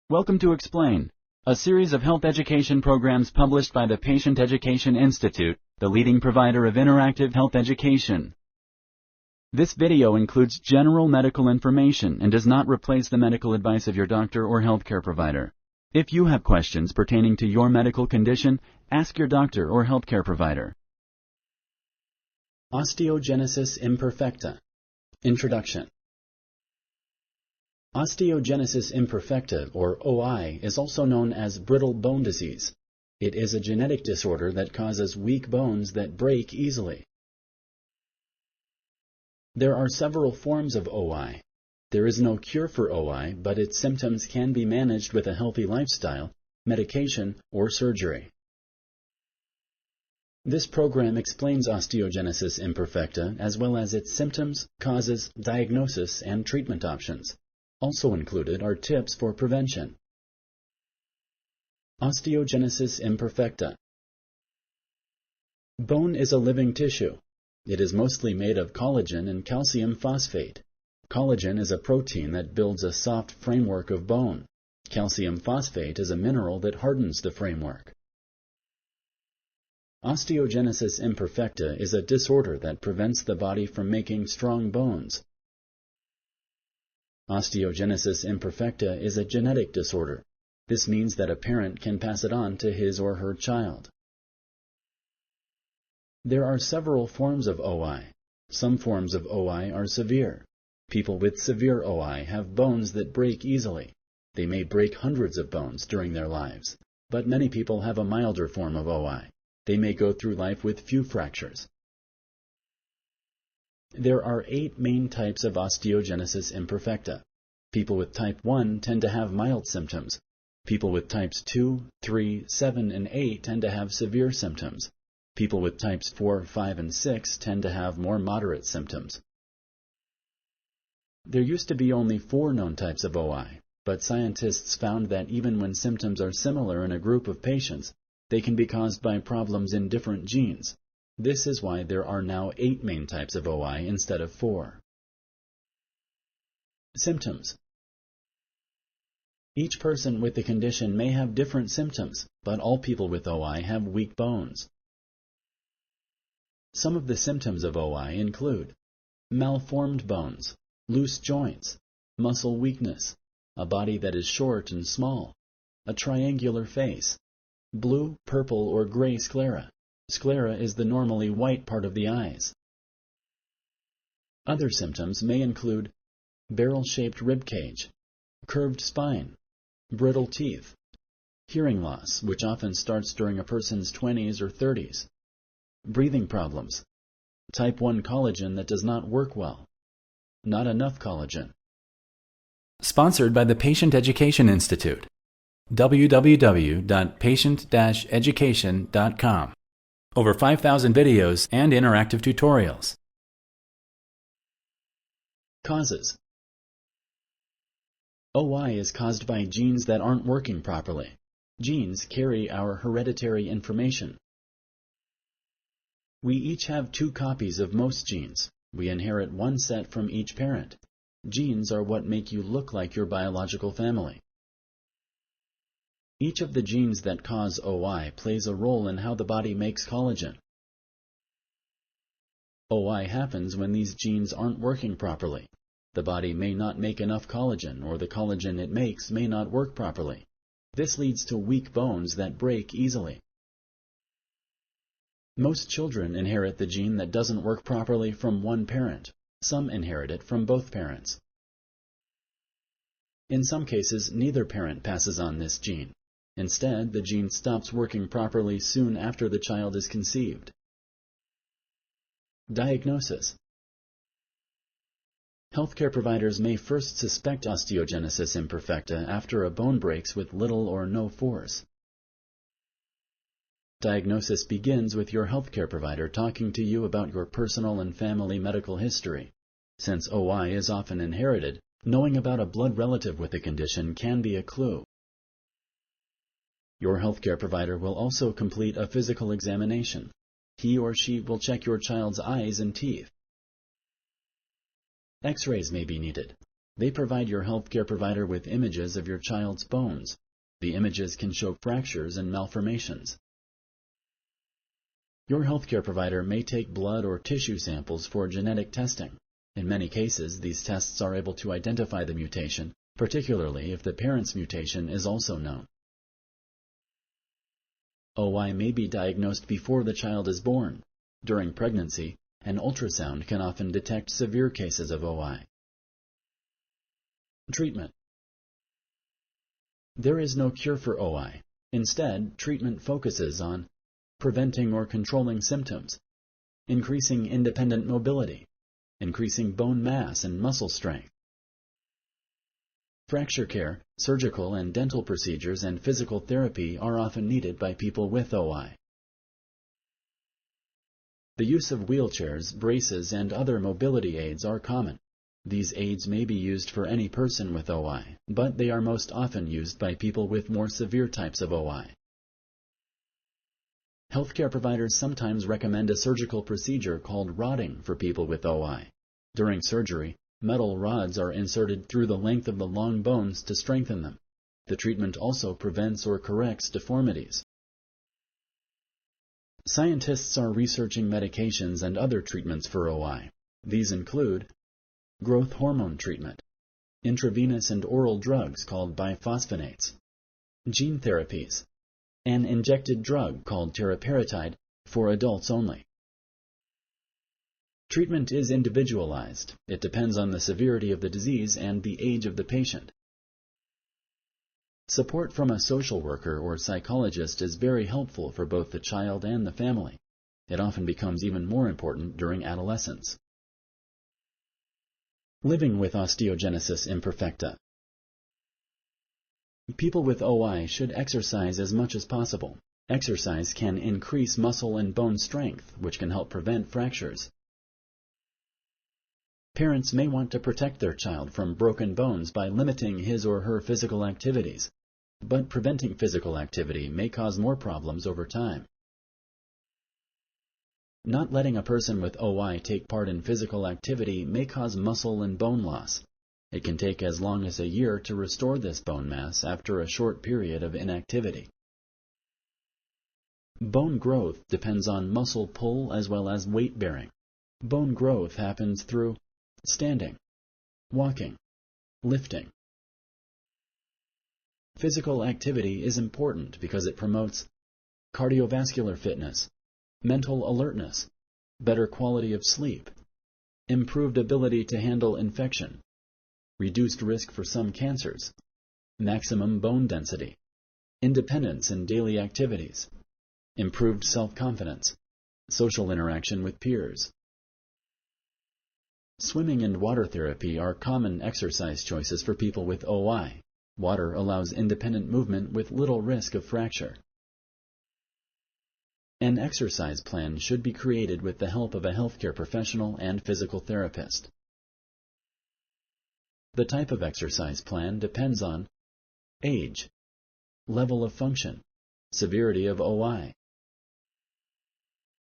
Welcome to Explain, a series of health education programs published by the Patient Education Institute, the leading provider of interactive health education. This video includes general medical information and does not replace the medical advice of your doctor or healthcare provider. If you have questions pertaining to your medical condition, ask your doctor or healthcare provider. Osteogenesis Imperfecta. Introduction. Osteogenesis imperfecta, or OI, is also known as brittle-bone disease. It is a genetic disorder that causes weak bones that break easily. There are several forms of OI. There is no cure for OI, but its symptoms can be managed with a healthy lifestyle, medication, or surgery. This program explains osteogenesis imperfecta as well as its symptoms, causes, diagnosis, and treatment options. Also included are tips for prevention. Osteogenesis imperfecta. Bone is a living tissue. It is mostly made of collagen and calcium phosphate. Collagen is a protein that builds a soft framework of bone. Calcium phosphate is a mineral that hardens the framework. Osteogenesis imperfecta is a disorder that prevents the body from making strong bones. Osteogenesis imperfecta is a genetic disorder. This means that a parent can pass it on to his or her child. There are several forms of OI. Some forms of OI are severe. People with severe OI have bones that break easily. They may break hundreds of bones during their lives, but many people have a milder form of OI. They may go through life with few fractures. There are 8 main types of osteogenesis imperfecta. People with type 1 tend to have mild symptoms. People with types 2, 3, 7, and 8 tend to have severe symptoms. People with types 4, 5, and 6 tend to have more moderate symptoms. There used to be only 4 known types of OI, but scientists found that even when symptoms are similar in a group of patients, they can be caused by problems in different genes. This is why there are now 8 main types of OI instead of 4. Symptoms. Each person with the condition may have different symptoms, but all people with OI have weak bones. Some of the symptoms of OI include malformed bones, loose joints, muscle weakness, a body that is short and small, a triangular face, blue, purple, or gray sclera. Sclera is the normally white part of the eyes. Other symptoms may include barrel-shaped rib cage, curved spine, brittle teeth, hearing loss, which often starts during a person's 20s or 30s, breathing problems, type 1 collagen that does not work well, not enough collagen. Sponsored by the Patient Education Institute. www.patient-education.com. Over 5,000 videos and interactive tutorials. Causes. OI is caused by genes that aren't working properly. Genes carry our hereditary information. We each have 2 copies of most genes. We inherit 1 set from each parent. Genes are what make you look like your biological family. Each of the genes that cause OI plays a role in how the body makes collagen. OI happens when these genes aren't working properly. The body may not make enough collagen, or the collagen it makes may not work properly. This leads to weak bones that break easily. Most children inherit the gene that doesn't work properly from one parent. Some inherit it from both parents. In some cases, neither parent passes on this gene. Instead, the gene stops working properly soon after the child is conceived. Diagnosis. Healthcare providers may first suspect osteogenesis imperfecta after a bone breaks with little or no force. Diagnosis begins with your healthcare provider talking to you about your personal and family medical history. Since OI is often inherited, knowing about a blood relative with the condition can be a clue. Your healthcare provider will also complete a physical examination. He or she will check your child's eyes and teeth. X-rays may be needed. They provide your healthcare provider with images of your child's bones. The images can show fractures and malformations. Your healthcare provider may take blood or tissue samples for genetic testing. In many cases, these tests are able to identify the mutation, particularly if the parent's mutation is also known. OI may be diagnosed before the child is born. During pregnancy, an ultrasound can often detect severe cases of OI. Treatment. There is no cure for OI. Instead, treatment focuses on preventing or controlling symptoms, increasing independent mobility, increasing bone mass and muscle strength. Fracture care, surgical and dental procedures, and physical therapy are often needed by people with OI. The use of wheelchairs, braces, and other mobility aids are common. These aids may be used for any person with OI, but they are most often used by people with more severe types of OI. Healthcare providers sometimes recommend a surgical procedure called rodding for people with OI. During surgery, metal rods are inserted through the length of the long bones to strengthen them. The treatment also prevents or corrects deformities. Scientists are researching medications and other treatments for OI. These include growth hormone treatment, intravenous and oral drugs called biphosphonates, gene therapies, an injected drug called teriparatide for adults only. Treatment is individualized. It depends on the severity of the disease and the age of the patient. Support from a social worker or psychologist is very helpful for both the child and the family. It often becomes even more important during adolescence. Living with osteogenesis imperfecta. People with OI should exercise as much as possible. Exercise can increase muscle and bone strength, which can help prevent fractures. Parents may want to protect their child from broken bones by limiting his or her physical activities, but preventing physical activity may cause more problems over time. Not letting a person with OI take part in physical activity may cause muscle and bone loss. It can take as long as a year to restore this bone mass after a short period of inactivity. Bone growth depends on muscle pull as well as weight bearing. Bone growth happens through standing, walking, lifting. Physical activity is important because it promotes cardiovascular fitness, mental alertness, better quality of sleep, improved ability to handle infection, reduced risk for some cancers, maximum bone density, independence in daily activities, improved self-confidence, social interaction with peers. Swimming and water therapy are common exercise choices for people with OI. Water allows independent movement with little risk of fracture. An exercise plan should be created with the help of a healthcare professional and physical therapist. The type of exercise plan depends on age, level of function, severity of OI.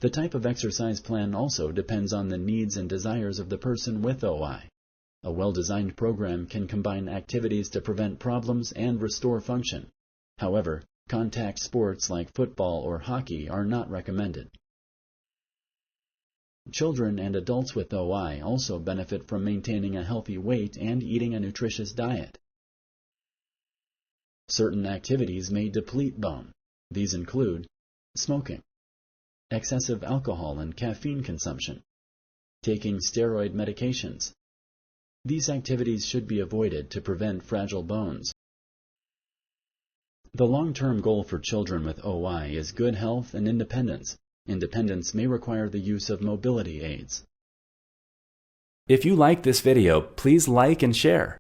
The type of exercise plan also depends on the needs and desires of the person with OI. A well-designed program can combine activities to prevent problems and restore function. However, contact sports like football or hockey are not recommended. Children and adults with OI also benefit from maintaining a healthy weight and eating a nutritious diet. Certain activities may deplete bone. These include smoking, excessive alcohol and caffeine consumption, taking steroid medications. These activities should be avoided to prevent fragile bones. The long-term goal for children with OI is good health and independence. Independence may require the use of mobility aids. If you like this video, please like and share.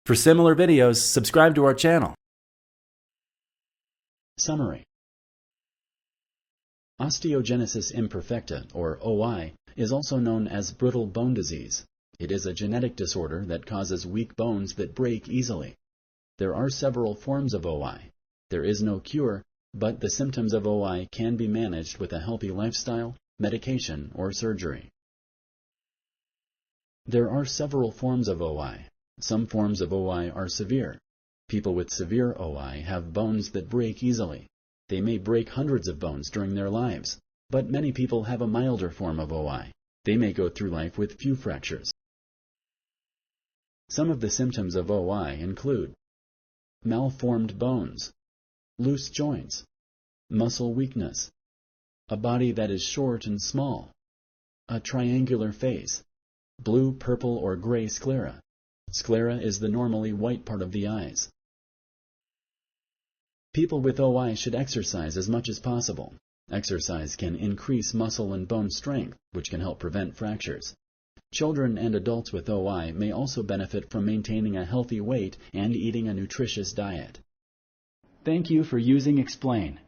For similar videos, subscribe to our channel. Summary. Osteogenesis imperfecta, or OI, is also known as brittle-bone-disease. It is a genetic disorder that causes weak bones that break easily. There are several forms of OI. There is no cure, but the symptoms of OI can be managed with a healthy lifestyle, medication, or surgery. There are several forms of OI. Some forms of OI are severe. People with severe OI have bones that break easily. They may break hundreds of bones during their lives, but many people have a milder form of OI. They may go through life with few fractures. Some of the symptoms of OI include malformed bones, loose joints, muscle weakness, a body that is short and small, a triangular face, blue, purple, or gray sclera. Sclera is the normally white part of the eyes. People with OI should exercise as much as possible. Exercise can increase muscle and bone strength, which can help prevent fractures. Children and adults with OI may also benefit from maintaining a healthy weight and eating a nutritious diet. Thank you for using Explain.